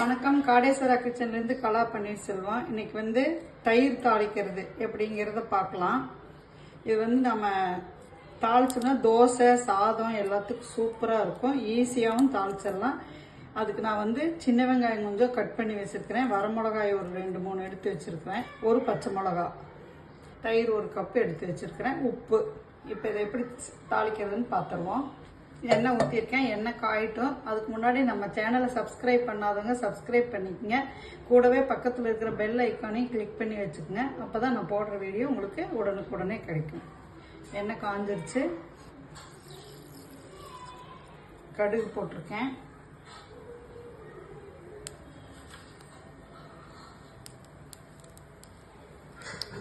வணக்கம். காடேஸ்வரா கிச்சன்லேருந்து கலா பன்னீர்செல்வம். இன்னைக்கு வந்து தயிர் தாளிக்கிறது எப்படிங்கிறத பார்க்கலாம். இது வந்து நம்ம தாளிச்சோம்னா தோசை சாதம் எல்லாத்துக்கும் சூப்பராக இருக்கும். ஈஸியாகவும் தாளிச்சிடலாம். அதுக்கு நான் வந்து சின்ன வெங்காயம் கொஞ்சம் கட் பண்ணி வச்சுருக்கிறேன். வரமிளகாய் ஒரு 2-3 எடுத்து வச்சுருக்கிறேன். ஒரு பச்சை மிளகா, தயிர் 1 கப்பு எடுத்து வச்சுருக்கிறேன், உப்பு. இப்போ இதை எப்படி தாளிக்கிறதுன்னு பார்த்துருவோம். எண்ணெய் ஊற்றிருக்கேன். எண்ணெய் காயிட்டும். அதுக்கு முன்னாடி நம்ம சேனலை சப்ஸ்கிரைப் பண்ணாதவங்க சப்ஸ்கிரைப் பண்ணிக்கோங்க. கூடவே பக்கத்தில் இருக்கிற பெல் ஐக்கானையும் கிளிக் பண்ணி வச்சுக்கோங்க. அப்போ தான் நான் போடுற வீடியோ உங்களுக்கு உடனுக்குடனே கிடைக்கும். எண்ணெய் காஞ்சிருச்சு. கடுகு போட்டிருக்கேன்.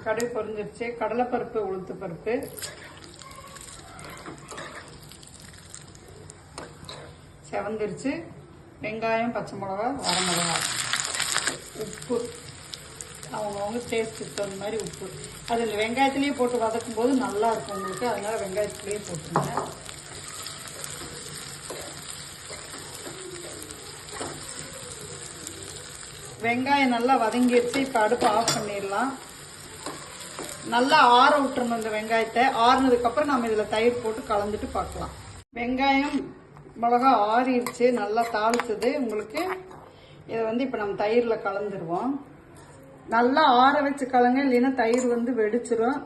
கடுகு பொரிஞ்சிருச்சு. கடலைப்பருப்பு, உளுத்து பருப்பு, செவந்திருச்சு. வெங்காயம், பச்சை மிளகா, வரமிளகா, உப்பு அவங்கவுங்க டேஸ்ட்டுக்கு தகுந்த மாதிரி உப்பு. அது இந்த வெங்காயத்துலேயே போட்டு வதக்கும் போது நல்லா இருக்கும் உங்களுக்கு. அதனால வெங்காயத்துலேயே போட்டுருங்க. வெங்காயம் நல்லா வதங்கிடுச்சு. இப்போ அடுப்பு ஆஃப் பண்ணிடலாம். நல்லா ஆற விட்டுறணும் இந்த வெங்காயத்தை. ஆறுனதுக்கப்புறம் நம்ம இதில் தயிர் போட்டு கலந்துட்டு பார்க்கலாம். வெங்காயம் மிளகா ஆறிடுச்சு, நல்லா தாளிச்சது உங்களுக்கு. இதை வந்து இப்போ நம்ம தயிரில் கலந்துருவோம். நல்லா ஆற வச்சு கலங்க, இல்லைன்னா தயிர் வந்து வெடிச்சிடும்.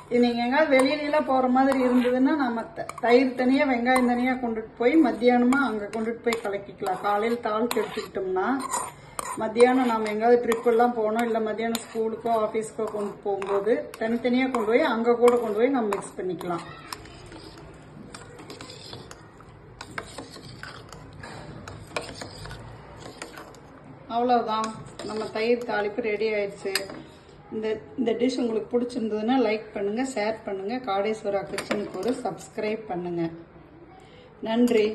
இது நீங்கள் எங்கேயாவது வெளியிலாம் போகிற மாதிரி இருந்ததுன்னா நம்ம தயிர் தனியாக வெங்காயம் தனியாக கொண்டுட்டு போய் மத்தியானமாக அங்கே கொண்டுட்டு போய் கலக்கிக்கலாம். காலையில் தாளித்து எடுத்துக்கிட்டோம்னா மத்தியானம் நம்ம எங்கேயாவது ட்ரிப்பெல்லாம் போனோம், இல்லை மத்தியானம் ஸ்கூலுக்கோ ஆஃபீஸ்க்கோ கொண்டு போகும்போது தனித்தனியாக கொண்டு போய் அங்கே கூட கொண்டு போய் நம்ம மிக்ஸ் பண்ணிக்கலாம். அவ்வளோதான், நம்ம தயிர் தாளிப்பு ரெடி ஆயிடுச்சு. இந்த டிஷ் உங்களுக்கு பிடிச்சிருந்ததுன்னா லைக் பண்ணுங்கள், ஷேர் பண்ணுங்கள். காடேஸ்வரா கிச்சனுக்கு ஒரு சப்ஸ்கிரைப் பண்ணுங்கள். நன்றி.